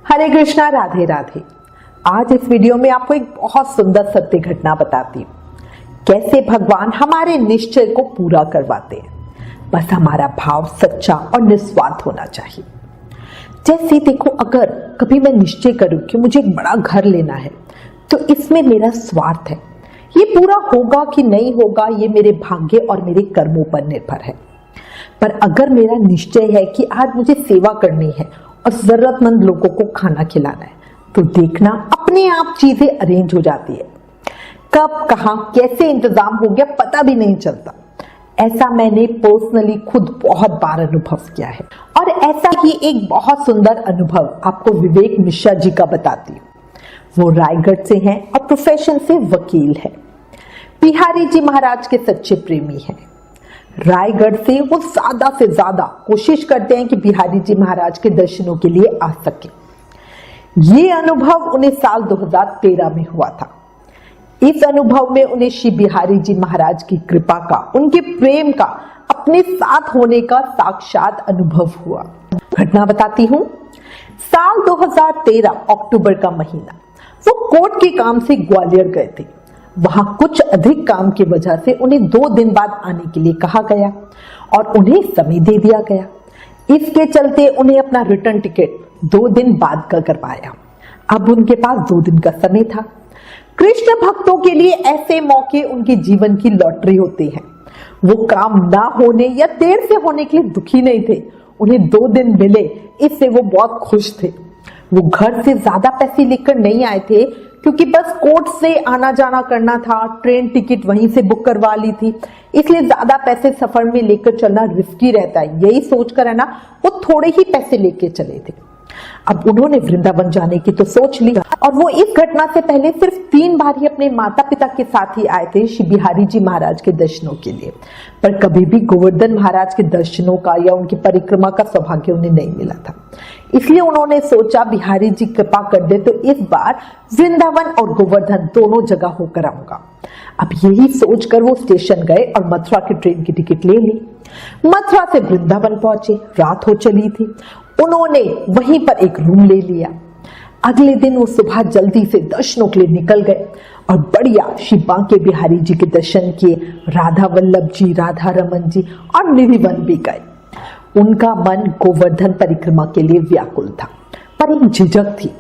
हरे कृष्णा, राधे राधे। आज इस वीडियो में आपको एक बहुत सुंदर सत्य घटना बताती हूँ, कैसे भगवान हमारे निश्चय को पूरा करवाते हैं। बस हमारा भाव सच्चा और निस्वार्थ होना चाहिए। जैसे देखो, अगर कभी मैं निश्चय करूं कि मुझे एक बड़ा घर लेना है, तो इसमें मेरा स्वार्थ है। ये पूरा होगा कि नहीं होगा, ये मेरे भाग्य और मेरे कर्मों पर निर्भर है। पर अगर मेरा निश्चय है कि आज मुझे सेवा करनी है और जरूरतमंद लोगों को खाना खिलाना है, तो देखना अपने आप चीजें अरेंज हो जाती है। कब, कहां, कैसे इंतजाम हो गया पता भी नहीं चलता। ऐसा मैंने पर्सनली खुद बहुत बार अनुभव किया है। और ऐसा ही एक बहुत सुंदर अनुभव आपको विवेक मिश्रा जी का बताती हूँ। वो रायगढ़ से हैं और प्रोफेशन से वकील है। बिहारी जी महाराज के सच्चे प्रेमी हैं। रायगढ़ से वो ज्यादा से ज्यादा कोशिश करते हैं कि बिहारी जी महाराज के दर्शनों के लिए आ सके। ये अनुभव उन्हें साल 2013 में हुआ था। इस अनुभव में उन्हें श्री बिहारी जी महाराज की कृपा का, उनके प्रेम का, अपने साथ होने का साक्षात अनुभव हुआ। घटना बताती हूँ। साल 2013 अक्टूबर का महीना, वो कोर्ट के काम से ग्वालियर गए थे। वहां कुछ अधिक काम की वजह से उन्हें 2 दिन बाद आने के लिए कहा गया और उन्हें समय दे दिया गया। इसके चलते उन्हें अपना रिटर्न टिकट 2 दिन बाद का करवाया। अब उनके पास 2 दिन का समय था। कृष्ण भक्तों के लिए ऐसे मौके उनके जीवन की लॉटरी होते हैं। वो काम ना होने या देर से होने के लिए दुखी नहीं थे। उन्हें 2 दिन मिले, इससे वो बहुत खुश थे। वो घर से ज्यादा पैसे लेकर नहीं आए थे, क्योंकि बस कोर्ट से आना जाना करना था। ट्रेन टिकट वहीं से बुक करवा ली थी, इसलिए ज्यादा पैसे सफर में लेकर चलना रिस्की रहता है। यही सोचकर है ना, वो थोड़े ही पैसे लेके चले थे। अब उन्होंने वृंदावन जाने की तो सोच ली, और वो इस घटना से पहले सिर्फ 3 बार ही अपने माता पिता के साथ ही आए थे श्री बिहारी जी महाराज के दर्शनों के लिए। पर कभी भी गोवर्धन महाराज के दर्शनों का या उनकी परिक्रमा का सौभाग्य उन्हें नहीं मिला था। इसलिए उन्होंने सोचा बिहारी जी कृपा कर दे तो इस बार वृंदावन और गोवर्धन दोनों जगह होकर आऊंगा। अब यही सोचकर वो स्टेशन गए और मथुरा की ट्रेन की टिकट ले ली। मथुरा से वृंदावन पहुंचे। रात हो चली थी। उन्होंने वहीं पर एक रूम ले लिया। अगले दिन वो सुबह जल्दी से दर्शनों के लिए निकल गए और बढ़िया श्री बांके बिहारी जी के दर्शन किए। राधा वल्लभ जी, राधा रमन जी और निधिवन भी गए। उनका मन गोवर्धन परिक्रमा के लिए व्याकुल था, पर एक झिझक थी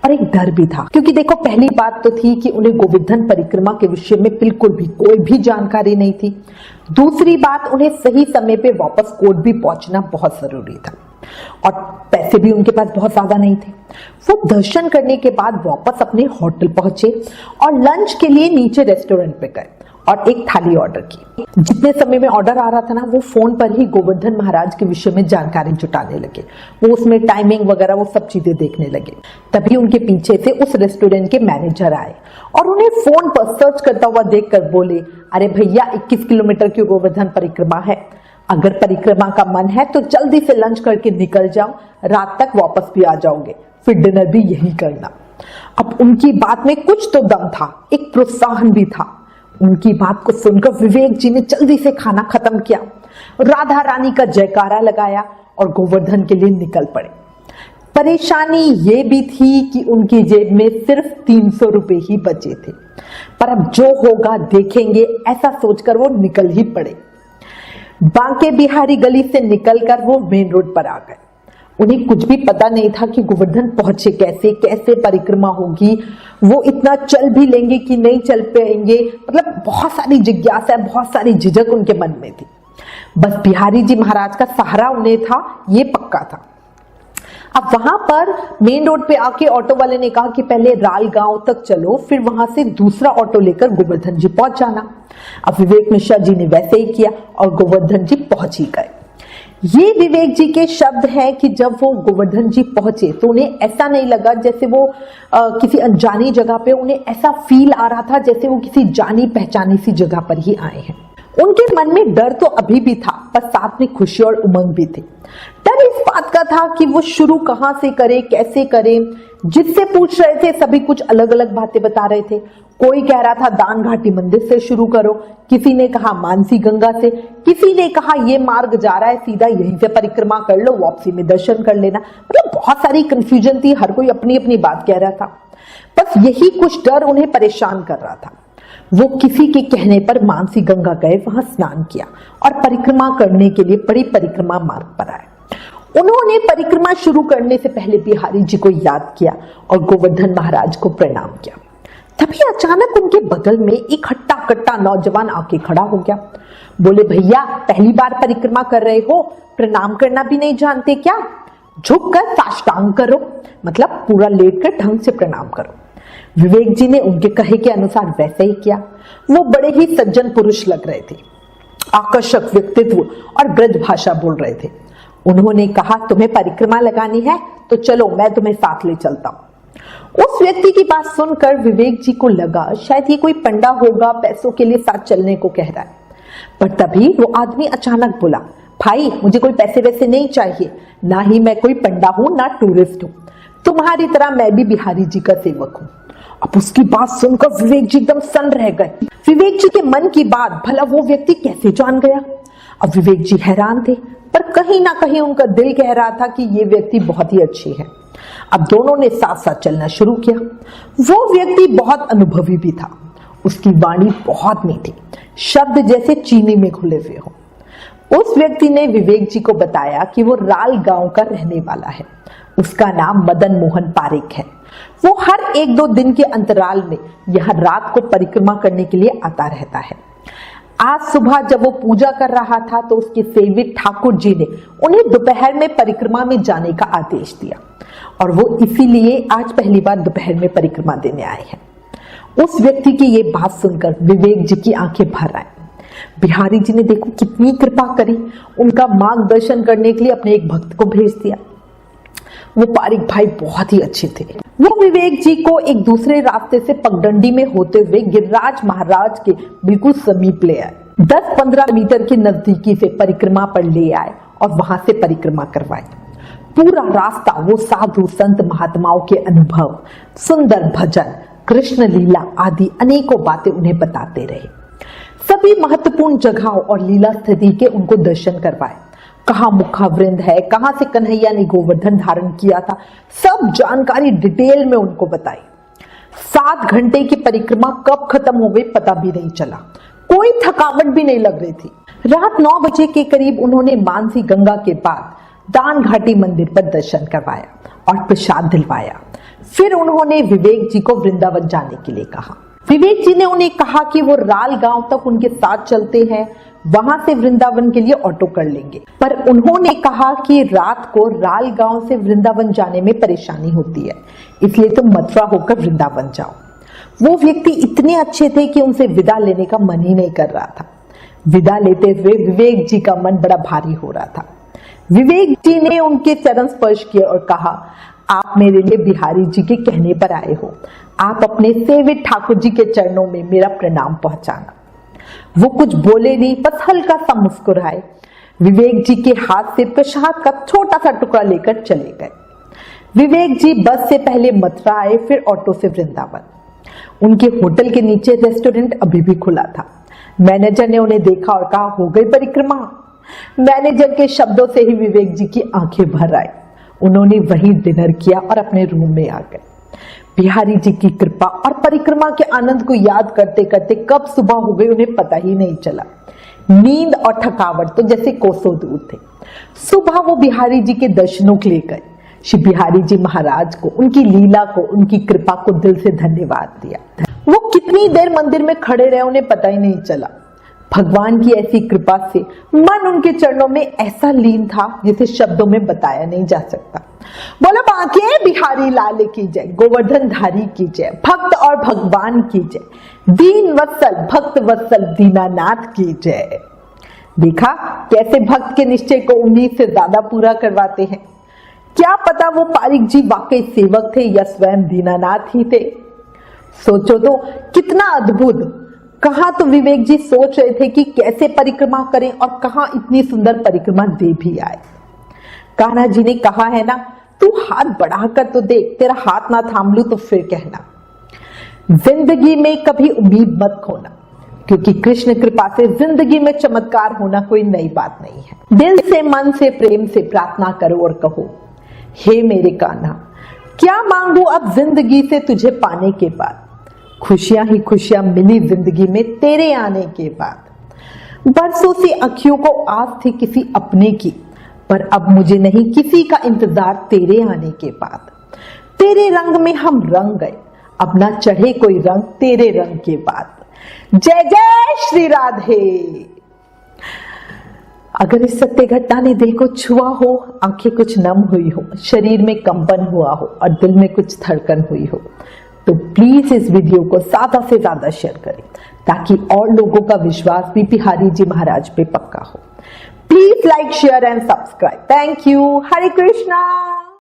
और एक डर भी था। क्योंकि देखो, पहली बात तो थी कि उन्हें गोवर्धन परिक्रमा के विषय में बिल्कुल भी कोई भी जानकारी नहीं थी। दूसरी बात, उन्हें सही समय पे वापस कोर्ट भी पहुंचना बहुत जरूरी था और पैसे भी उनके पास बहुत ज्यादा नहीं थे। वो दर्शन करने के बाद वापस अपने होटल पहुंचे और लंच के लिए नीचे रेस्टोरेंट पे गए और एक थाली ऑर्डर की। जितने समय में ऑर्डर आ रहा था ना, वो फोन पर ही गोवर्धन महाराज के विषय में जानकारी जुटाने लगे। वो उसमें टाइमिंग वगैरह वो सब चीजें देखने लगे। तभी उनके पीछे से उस रेस्टोरेंट के मैनेजर आए और उन्हें फोन पर सर्च करता हुआ देखकर बोले, अरे भैया, 21 किलोमीटर की गोवर्धन परिक्रमा है। अगर परिक्रमा का मन है तो जल्दी से लंच करके निकल जाओ, रात तक वापस भी आ जाओगे, फिर डिनर भी यही करना। अब उनकी बात में कुछ तो दम था, एक प्रोत्साहन भी था। उनकी बात को सुनकर विवेक जी ने जल्दी से खाना खत्म किया, राधा रानी का जयकारा लगाया और गोवर्धन के लिए निकल पड़े। परेशानी ये भी थी कि उनकी जेब में सिर्फ 300 रुपए ही बचे थे। पर अब जो होगा देखेंगे, ऐसा सोचकर वो निकल ही पड़े। बांके बिहारी गली से निकलकर वो मेन रोड पर आ गए। उन्हें कुछ भी पता नहीं था कि गोवर्धन पहुंचे कैसे, कैसे परिक्रमा होगी, वो इतना चल भी लेंगे कि नहीं चल पाएंगे। मतलब बहुत सारी जिज्ञासा, बहुत सारी झिझक उनके मन में थी। बस बिहारी जी महाराज का सहारा उन्हें था, ये पक्का था। अब वहां पर मेन रोड पे आके ऑटो वाले ने कहा कि पहले राल गांव तक चलो, फिर वहां से दूसरा ऑटो लेकर गोवर्धन जी पहुंच जाना। अब विवेक मिश्रा जी ने वैसे ही किया और गोवर्धन जी पहुंच ही गए। ये विवेक जी के शब्द हैं कि जब वो गोवर्धन जी पहुंचे तो उन्हें ऐसा नहीं लगा जैसे वो किसी अनजानी जगह पे, उन्हें ऐसा फील आ रहा था जैसे वो किसी जानी पहचानी सी जगह पर ही आए हैं। उनके मन में डर तो अभी भी था, पर साथ में खुशी और उमंग भी थी। डर इस बात का था कि वो शुरू कहां से करे, कैसे करे। जिससे पूछ रहे थे सभी कुछ अलग अलग बातें बता रहे थे। कोई कह रहा था दान घाटी मंदिर से शुरू करो, किसी ने कहा मानसी गंगा से, किसी ने कहा ये मार्ग जा रहा है सीधा यहीं से परिक्रमा कर लो, वापसी में दर्शन कर लेना। मतलब बहुत सारी कंफ्यूजन थी, हर कोई अपनी अपनी बात कह रहा था। बस यही कुछ डर उन्हें परेशान कर रहा था। वो किसी के कहने पर मानसी गंगा गए, वहां स्नान किया और परिक्रमा करने के लिए बड़ी परिक्रमा मार्ग पर आए। उन्होंने परिक्रमा शुरू करने से पहले बिहारी जी को याद किया और गोवर्धन महाराज को प्रणाम किया। तभी अचानक उनके बगल में एक हट्टा कट्टा नौजवान आके खड़ा हो गया। बोले, भैया पहली बार परिक्रमा कर रहे हो, प्रणाम करना भी नहीं जानते क्या? झुककर साष्टांग करो, मतलब पूरा लेटकर ढंग से प्रणाम करो। विवेक जी ने उनके कहे के अनुसार वैसे ही किया। वो बड़े ही सज्जन पुरुष लग रहे थे, आकर्षक व्यक्तित्व और ब्रज भाषा बोल रहे थे। उन्होंने कहा, तुम्हें परिक्रमा लगानी है तो चलो मैं तुम्हें साथ ले चलता हूं। उस व्यक्ति की बात सुनकर विवेक जी को लगा शायद ये कोई पंडा होगा, पैसों के लिए साथ चलने को कह रहा है। पर तभी वो आदमी अचानक बोला, भाई मुझे कोई पैसे वैसे नहीं चाहिए, ना ही मैं कोई पंडा हूं ना टूरिस्ट हूं, तुम्हारी तरह मैं भी बिहारी जी का सेवक हूं। अब उसकी बात सुनकर विवेक जी एकदम सन्न रह गए। विवेक जी के मन की बात भला वो व्यक्ति कैसे जान गया? अब विवेक जी हैरान थे, पर कहीं ना कहीं उनका दिल कह रहा था कि ये व्यक्ति बहुत ही अच्छी है। अब दोनों ने साथ साथ चलना शुरू किया। वो व्यक्ति बहुत अनुभवी भी था, उसकी वाणी बहुत मीठी, शब्द जैसे चीनी में घुले हुए हो। उस व्यक्ति ने विवेक जी को बताया कि वो राल गांव का रहने वाला है। उसका नाम मदन मोहन पारेख है। वो हर 1-2 दिन के अंतराल में यहाँ रात को परिक्रमा करने के लिए आता रहता है। आज सुबह जब वो पूजा कर रहा था तो उसके सेविक ठाकुर जी ने उन्हें दोपहर में परिक्रमा में जाने का आदेश दिया और वो इसीलिए आज पहली बार दोपहर में परिक्रमा देने आए हैं। उस व्यक्ति की ये बात सुनकर विवेक जी की आंखें भर आई। बिहारी जी ने देखो कितनी कृपा करी, उनका मार्गदर्शन करने के लिए अपने एक भक्त को भेज दिया। वो पारिक भाई बहुत ही अच्छे थे। वो विवेक जी को एक दूसरे रास्ते से पगडंडी में होते हुए गिरिराज महाराज के बिल्कुल समीप ले आए। 10-15 मीटर की नजदीकी से परिक्रमा पर ले आए और वहां से परिक्रमा करवाई। पूरा रास्ता वो साधु संत महात्माओं के अनुभव, सुंदर भजन, कृष्ण लीला आदि अनेकों बातें उन्हें बताते रहे। सभी महत्वपूर्ण जगहों और लीला स्थिति के उनको दर्शन करवाए। कहाँ मुखावृंद है, कहाँ से कन्हैया ने गोवर्धन धारण किया था, सब जानकारी डिटेल में उनको बताई। 7 घंटे की परिक्रमा कब खत्म हो गई पता भी नहीं चला, कोई थकावट भी नहीं लग रही थी। रात 9 बजे के करीब उन्होंने मानसी गंगा के बाद दान घाटी मंदिर पर दर्शन करवाया और प्रसाद दिलवाया। फिर उन्होंने विवेक जी को वृंदावन जाने के लिए कहा। विवेक जी ने उन्हें कहा कि वो राल गांव तक उनके साथ चलते हैं, वहां से वृंदावन के लिए ऑटो कर लेंगे। पर उन्होंने कहा कि रात को राल गांव से वृंदावन जाने में परेशानी होती है, इसलिए तुम मथुरा होकर वृंदावन जाओ। वो व्यक्ति इतने अच्छे थे कि उनसे विदा लेने का मन ही नहीं कर रहा था। विदा लेते हुए विवेक जी का मन बड़ा भारी हो रहा था। विवेक जी ने उनके चरण स्पर्श किए और कहा, आप मेरे लिए बिहारी जी के कहने पर आए हो, आप अपने सेवित ठाकुर जी के चरणों में मेरा प्रणाम पहुंचाना। वो कुछ बोले नहीं, बस हल्का सा मुस्कुराए। विवेक जी के हाथ से प्रसाद का छोटा सा टुकड़ा लेकर चले गए। विवेक जी बस से पहले मथुरा आए, फिर ऑटो से वृंदावन। उनके होटल के नीचे रेस्टोरेंट अभी भी खुला था। मैनेजर ने उन्हें देखा और कहा, हो गई परिक्रमा। मैनेजर के शब्दों से ही विवेक जी की आंखें भर आई। उन्होंने वही डिनर किया और अपने रूम में आ गए। बिहारी जी की कृपा और परिक्रमा के आनंद को याद करते करते कब सुबह हो गई उन्हें पता ही नहीं चला। नींद और थकावट तो जैसे कोसों दूर थे। सुबह वो बिहारी जी के दर्शनों के लिए गए। श्री बिहारी जी महाराज को, उनकी लीला को, उनकी कृपा को दिल से धन्यवाद दिया। वो कितनी देर मंदिर में खड़े रहे उन्हें पता ही नहीं चला। भगवान की ऐसी कृपा से मन उनके चरणों में ऐसा लीन था जिसे शब्दों में बताया नहीं जा सकता। बोला, बांके बिहारी लाल की जय, गोवर्धन धारी की जय, भक्त और भगवान की जय, दीन वत्सल भक्त वत्सल दीनानाथ की जय। देखा कैसे भक्त के निश्चय को उम्मीद से ज्यादा पूरा करवाते हैं। क्या पता वो पारिक जी वाकई सेवक थे या स्वयं दीनानाथ ही थे। सोचो तो कितना अद्भुत। कहाँ तो विवेक जी सोच रहे थे कि कैसे परिक्रमा करें और कहाँ इतनी सुंदर परिक्रमा दे भी आए। कान्हा जी ने कहा है ना, तू हाथ बढ़ाकर तो देख, तेरा हाथ ना थाम लूं तो फिर कहना। जिंदगी में कभी उम्मीद मत खोना, क्योंकि कृष्ण कृपा से जिंदगी में चमत्कार होना कोई नई बात नहीं है। दिल से, मन से, प्रेम से प्रार्थना करो और कहो, हे मेरे कान्हा, क्या मांगू अब जिंदगी से तुझे पाने के बाद। खुशियां ही खुशियां मिली जिंदगी में तेरे आने के बाद। बरसों से अखियों को आस थी किसी अपने की, पर अब मुझे नहीं किसी का इंतजार तेरे आने के बाद। तेरे रंग में हम रंग गए, अब ना चढ़े कोई रंग तेरे रंग के बाद। जय जय श्री राधे। अगर इस सत्य घटना ने दिल को छुआ हो, आंखें कुछ नम हुई हो, शरीर में कंपन हुआ हो और दिल में कुछ धड़कन हुई हो, तो प्लीज इस वीडियो को ज्यादा से ज्यादा शेयर करें, ताकि और लोगों का विश्वास भी बिहारी जी महाराज पे पक्का हो। Please like, share and subscribe. Thank you. Hare Krishna.